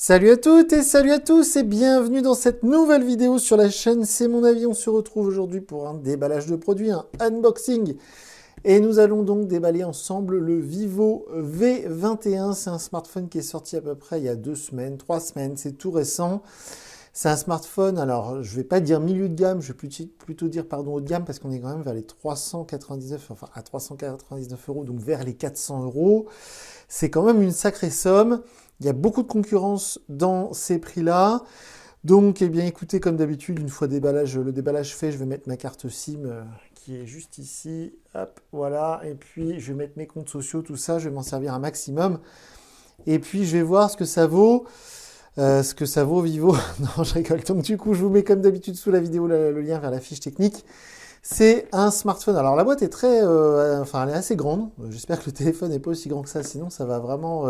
Salut à toutes et salut à tous et bienvenue dans cette nouvelle vidéo sur la chaîne C'est mon avis. On se retrouve aujourd'hui pour un déballage de produits, un unboxing. Et nous allons donc déballer ensemble le Vivo V21. C'est un smartphone qui est sorti à peu près il y a 2 semaines, 3 semaines, c'est tout récent. C'est un smartphone, alors je vais pas dire milieu de gamme, je vais plutôt dire pardon haut de gamme parce qu'on est quand même vers les 399, enfin à 399 euros, donc vers les 400 euros. C'est quand même une sacrée somme. Il y a beaucoup de concurrence dans ces prix-là. Donc, eh bien, écoutez, comme d'habitude, une fois le déballage fait, je vais mettre ma carte SIM qui est juste ici. Hop, voilà. Et puis, je vais mettre mes comptes sociaux, tout ça. Je vais m'en servir un maximum. Et puis, je vais voir ce que ça vaut Vivo. Non, je rigole. Donc, du coup, je vous mets comme d'habitude sous la vidéo le lien vers la fiche technique. C'est un smartphone. Alors la boîte est enfin elle est assez grande. J'espère que le téléphone n'est pas aussi grand que ça, sinon ça va vraiment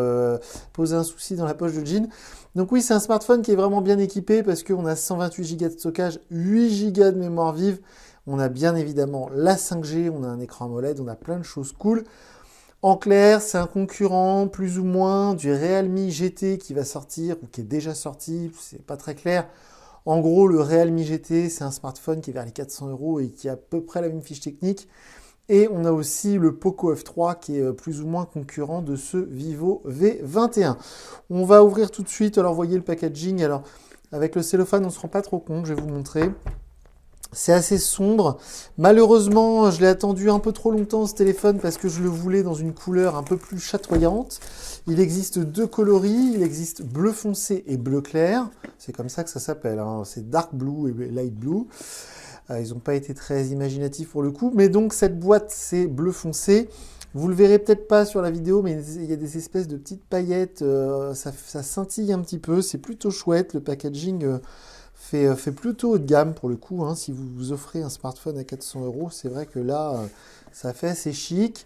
poser un souci dans la poche de jean. Donc oui, c'est un smartphone qui est vraiment bien équipé parce qu'on a 128 Go de stockage, 8 Go de mémoire vive. On a bien évidemment la 5G, on a un écran AMOLED, on a plein de choses cool. En clair, c'est un concurrent plus ou moins du Realme GT qui va sortir ou qui est déjà sorti, c'est pas très clair. En gros, le Realme GT, c'est un smartphone qui est vers les 400 euros et qui a à peu près la même fiche technique. Et on a aussi le Poco F3 qui est plus ou moins concurrent de ce Vivo V21. On va ouvrir tout de suite. Alors, voyez le packaging. Alors, avec le cellophane, on ne se rend pas trop compte. Je vais vous montrer. C'est assez sombre. Malheureusement, je l'ai attendu un peu trop longtemps ce téléphone parce que je le voulais dans une couleur un peu plus chatoyante. Il existe 2 coloris, il existe bleu foncé et bleu clair. C'est comme ça que ça s'appelle, hein. C'est dark blue et light blue. Ils n'ont pas été très imaginatifs pour le coup. Mais donc cette boîte, c'est bleu foncé. Vous le verrez peut-être pas sur la vidéo, mais il y a des espèces de petites paillettes. Ça scintille un petit peu. C'est plutôt chouette. Le packaging fait plutôt haut de gamme pour le coup. Hein. Si vous vous offrez un smartphone à 400 euros, c'est vrai que là, ça fait assez chic.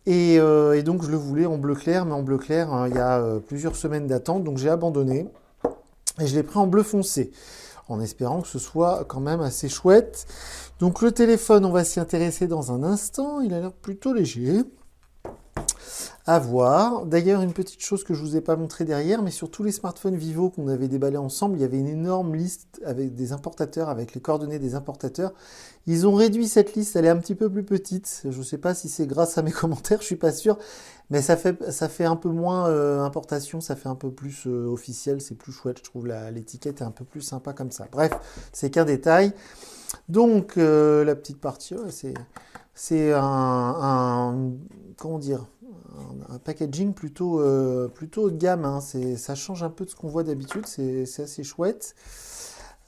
Et donc je le voulais en bleu clair, mais en bleu clair, hein, il y a plusieurs semaines d'attente, donc j'ai abandonné. Et je l'ai pris en bleu foncé, en espérant que ce soit quand même assez chouette. Donc le téléphone, on va s'y intéresser dans un instant. Il a l'air plutôt léger. À voir. D'ailleurs, une petite chose que je ne vous ai pas montré derrière, mais sur tous les smartphones Vivo qu'on avait déballés ensemble, il y avait une énorme liste avec des importateurs, avec les coordonnées des importateurs. Ils ont réduit cette liste, elle est un petit peu plus petite. Je ne sais pas si c'est grâce à mes commentaires, je ne suis pas sûr, mais ça fait un peu moins importation, ça fait un peu plus officiel, c'est plus chouette, je trouve l'étiquette est un peu plus sympa comme ça. Bref, c'est qu'un détail. Donc, la petite partie, ouais, c'est comment dire, un packaging plutôt haut de gamme. Hein. Ça change un peu de ce qu'on voit d'habitude. C'est assez chouette.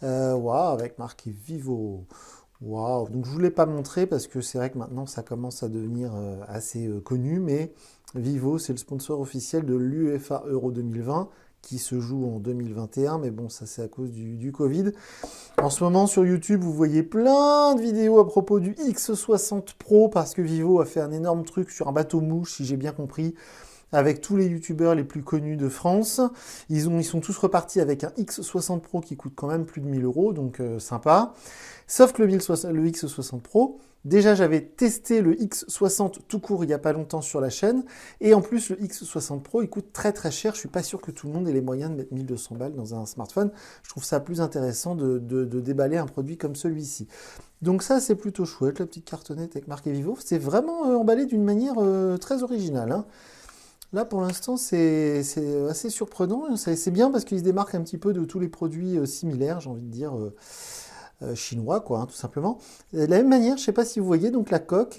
Waouh, avec marqué Vivo. Waouh. Donc je ne vous l'ai pas montré parce que c'est vrai que maintenant ça commence à devenir assez connu. Mais Vivo, c'est le sponsor officiel de l'UEFA Euro 2020 qui se joue en 2021. Mais bon, ça c'est à cause du Covid. En ce moment, sur YouTube, vous voyez plein de vidéos à propos du X60 Pro parce que Vivo a fait un énorme truc sur un bateau mouche, si j'ai bien compris, avec tous les youtubeurs les plus connus de France. Ils sont tous repartis avec un X60 Pro qui coûte quand même plus de 1000 euros, donc sympa. Sauf que le X60 Pro, déjà j'avais testé le X60 tout court il n'y a pas longtemps sur la chaîne, et en plus le X60 Pro il coûte très très cher, je suis pas sûr que tout le monde ait les moyens de mettre 1200 balles dans un smartphone. Je trouve ça plus intéressant de déballer un produit comme celui-ci. Donc ça c'est plutôt chouette, la petite cartonnette avec marqué Vivo, c'est vraiment emballé d'une manière très originale. Hein. Là, pour l'instant, c'est assez surprenant. C'est bien parce qu'il se démarque un petit peu de tous les produits similaires, j'ai envie de dire, chinois, quoi, hein, tout simplement. De la même manière, je ne sais pas si vous voyez, donc la coque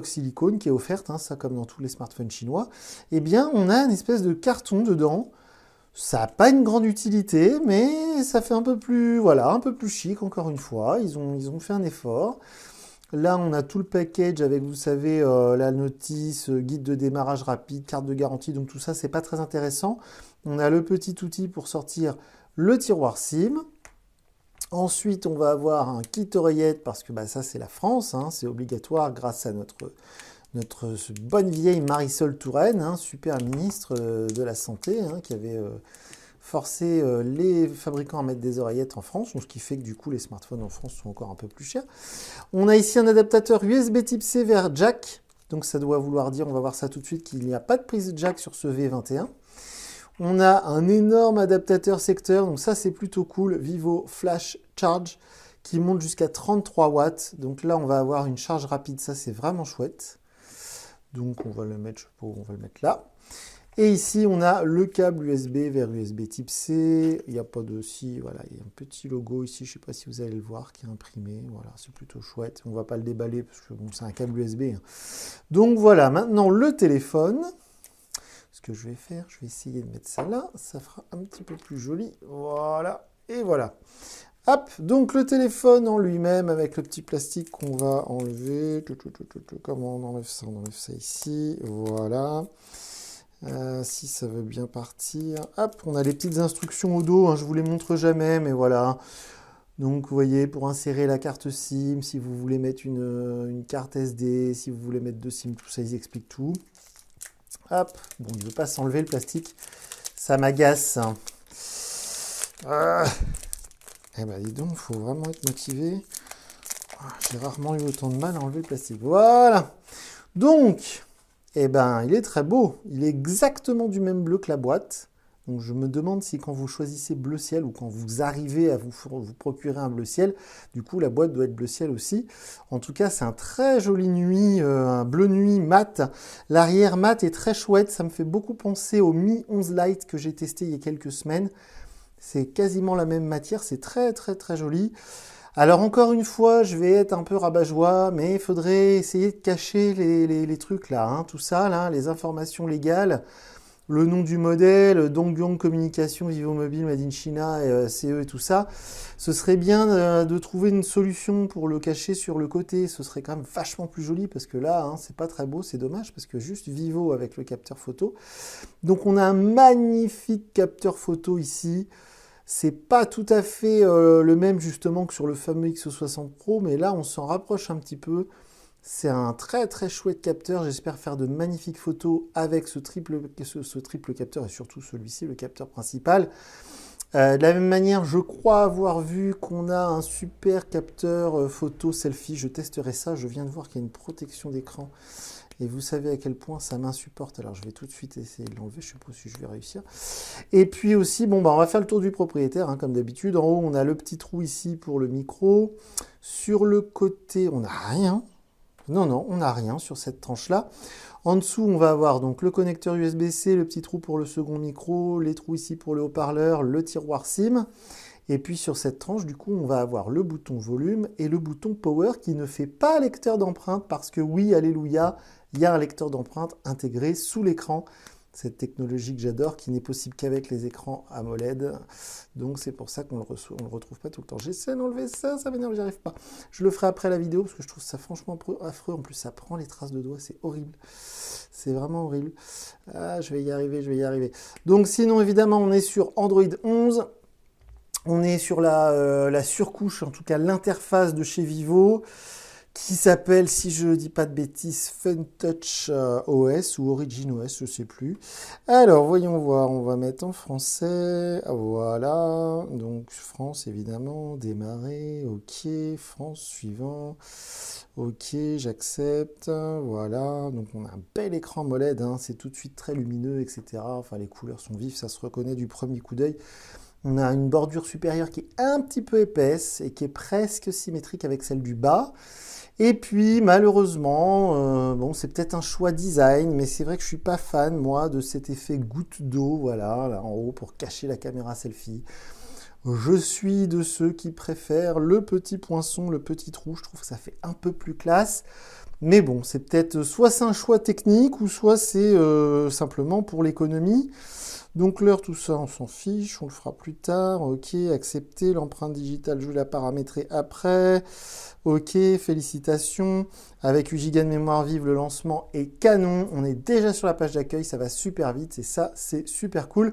silicone qui est offerte, hein, ça comme dans tous les smartphones chinois, eh bien, on a une espèce de carton dedans. Ça n'a pas une grande utilité, mais ça fait un peu plus, voilà, un peu plus chic, encore une fois. Ils ont fait un effort. Là, on a tout le package avec, vous savez, la notice, guide de démarrage rapide, carte de garantie, donc tout ça, c'est pas très intéressant. On a le petit outil pour sortir le tiroir SIM. Ensuite, on va avoir un kit oreillette, parce que bah, ça, c'est la France, hein, c'est obligatoire grâce à notre bonne vieille Marisol Touraine, hein, super ministre de la Santé, hein, qui avait forcé les fabricants à mettre des oreillettes en France, ce qui fait que du coup les smartphones en France sont encore un peu plus chers. On a ici un adaptateur USB type C vers jack, donc ça doit vouloir dire, on va voir ça tout de suite, qu'il n'y a pas de prise jack sur ce V21. On a un énorme adaptateur secteur, donc ça c'est plutôt cool, Vivo Flash Charge, qui monte jusqu'à 33 watts. Donc là, on va avoir une charge rapide, ça c'est vraiment chouette. Donc on va le mettre, je sais pas où on va le mettre là. Et ici, on a le câble USB vers USB type C. Il n'y a pas de si, voilà, il y a un petit logo ici, je ne sais pas si vous allez le voir, qui est imprimé. Voilà, c'est plutôt chouette. On ne va pas le déballer parce que bon, c'est un câble USB. Hein. Donc voilà, maintenant le téléphone. Ce que je vais faire, je vais essayer de mettre ça là. Ça fera un petit peu plus joli. Voilà, et voilà. Hop, donc le téléphone en lui-même avec le petit plastique qu'on va enlever. Comment on enlève ça? On enlève ça ici. Voilà. Si ça veut bien partir. Hop, on a les petites instructions au dos, hein, je ne vous les montre jamais, mais voilà. Donc, vous voyez, pour insérer la carte SIM, si vous voulez mettre une carte SD, si vous voulez mettre deux SIM, tout ça, ils expliquent tout. Hop, bon, il ne veut pas s'enlever le plastique, ça m'agace. Eh ben, dis donc, il faut vraiment être motivé. J'ai rarement eu autant de mal à enlever le plastique. Voilà. Donc... eh ben, il est très beau. Il est exactement du même bleu que la boîte. Donc, je me demande si quand vous choisissez bleu ciel ou quand vous arrivez à vous procurer un bleu ciel, du coup, la boîte doit être bleu ciel aussi. En tout cas, c'est un très joli nuit, un bleu nuit mat. L'arrière mat est très chouette. Ça me fait beaucoup penser au Mi 11 Lite que j'ai testé il y a quelques semaines. C'est quasiment la même matière. C'est très, très, très joli. Alors encore une fois, je vais être un peu rabat-joie, mais il faudrait essayer de cacher les trucs là, hein, tout ça, là, les informations légales, le nom du modèle, Dongyong Communication, Vivo Mobile, Made in China, CE et tout ça. Ce serait bien de trouver une solution pour le cacher sur le côté, ce serait quand même vachement plus joli, parce que là, hein, c'est pas très beau, c'est dommage, parce que juste Vivo avec le capteur photo. Donc on a un magnifique capteur photo ici. C'est pas tout à fait le même justement que sur le fameux X60 Pro, mais là on s'en rapproche un petit peu. C'est un très très chouette capteur, j'espère faire de magnifiques photos avec ce triple capteur et surtout celui-ci, le capteur principal. De la même manière, je crois avoir vu qu'on a un super capteur photo selfie, je testerai ça, je viens de voir qu'il y a une protection d'écran. Et vous savez à quel point ça m'insupporte. Alors je vais tout de suite essayer de l'enlever, je ne sais pas si je vais réussir. Et puis aussi, bon, bah, on va faire le tour du propriétaire, hein, comme d'habitude. En haut, on a le petit trou ici pour le micro. Sur le côté, on n'a rien. Non, non, on n'a rien sur cette tranche-là. En dessous, on va avoir donc le connecteur USB-C, le petit trou pour le second micro, les trous ici pour le haut-parleur, le tiroir SIM. Et puis sur cette tranche, du coup, on va avoir le bouton volume et le bouton power qui ne fait pas lecteur d'empreinte parce que oui, alléluia, il y a un lecteur d'empreinte intégré sous l'écran. Cette technologie que j'adore, qui n'est possible qu'avec les écrans AMOLED. Donc c'est pour ça qu'on ne le retrouve pas tout le temps. J'essaie d'enlever ça, ça m'énerve, j'y arrive pas. Je le ferai après la vidéo parce que je trouve ça franchement affreux. En plus, ça prend les traces de doigts, c'est horrible. C'est vraiment horrible. Ah, je vais y arriver, je vais y arriver. Donc sinon, évidemment, on est sur Android 11. On est sur la surcouche, en tout cas l'interface de chez Vivo, qui s'appelle, si je ne dis pas de bêtises, FunTouch OS ou Origin OS, je ne sais plus. Alors, voyons voir, on va mettre en français. Voilà, donc France évidemment, démarrer, ok, France suivant, ok, j'accepte, voilà. Donc on a un bel écran AMOLED, hein, c'est tout de suite très lumineux, etc. Enfin, les couleurs sont vives, ça se reconnaît du premier coup d'œil. On a une bordure supérieure qui est un petit peu épaisse et qui est presque symétrique avec celle du bas. Et puis, malheureusement, bon, c'est peut-être un choix design, mais c'est vrai que je ne suis pas fan, moi, de cet effet goutte d'eau, voilà, là en haut, pour cacher la caméra selfie. Je suis de ceux qui préfèrent le petit poinçon, le petit trou. Je trouve que ça fait un peu plus classe. Mais bon, c'est peut-être soit c'est un choix technique, ou soit c'est simplement pour l'économie. Donc l'heure, tout ça, on s'en fiche, on le fera plus tard. Ok, accepter, l'empreinte digitale, je vais la paramétrer après. Ok, félicitations. Avec 8 Go de mémoire vive, le lancement est canon. On est déjà sur la page d'accueil, ça va super vite et ça, c'est super cool.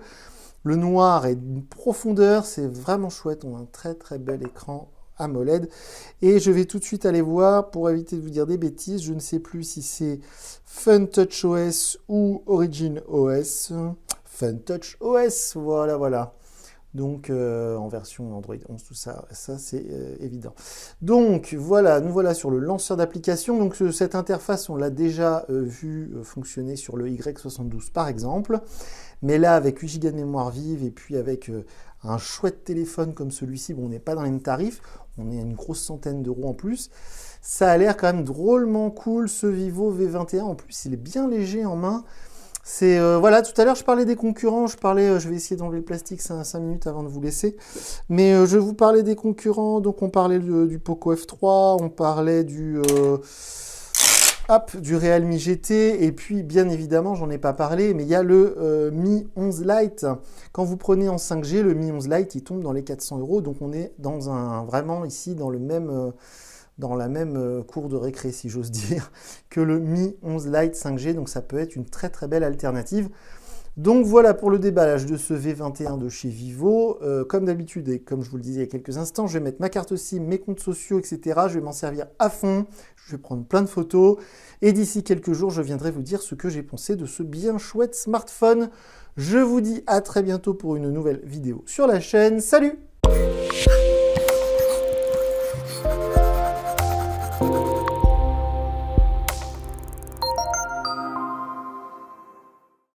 Le noir est d'une profondeur, c'est vraiment chouette. On a un très très bel écran AMOLED. Et je vais tout de suite aller voir, pour éviter de vous dire des bêtises, je ne sais plus si c'est FunTouch OS ou Origin OS. FunTouch OS, voilà, voilà. donc en version Android 11, tout ça, c'est évident. Donc voilà, nous voilà sur le lanceur d'application. Donc cette interface, on l'a déjà vu fonctionner sur le Y72 par exemple, mais là avec 8 Go de mémoire vive et puis avec un chouette téléphone comme celui-ci, bon, on n'est pas dans les mêmes tarifs, on est à une grosse centaine d'euros en plus. Ça a l'air quand même drôlement cool ce Vivo V21, en plus il est bien léger en main. C'est voilà, tout à l'heure je parlais des concurrents, je vais essayer d'enlever le plastique 5 minutes avant de vous laisser, mais je vous parlais des concurrents, donc on parlait du Poco F3, on parlait du Realme GT, et puis bien évidemment, j'en ai pas parlé, mais il y a le Mi 11 Lite. Quand vous prenez en 5G, le Mi 11 Lite, il tombe dans les 400 €, donc on est vraiment ici dans la même cour de récré, si j'ose dire, que le Mi 11 Lite 5G, donc ça peut être une très très belle alternative. Donc voilà pour le déballage de ce V21 de chez Vivo. Comme d'habitude, et comme je vous le disais il y a quelques instants, je vais mettre ma carte SIM, mes comptes sociaux, etc. Je vais m'en servir à fond, je vais prendre plein de photos, et d'ici quelques jours, je viendrai vous dire ce que j'ai pensé de ce bien chouette smartphone. Je vous dis à très bientôt pour une nouvelle vidéo sur la chaîne. Salut!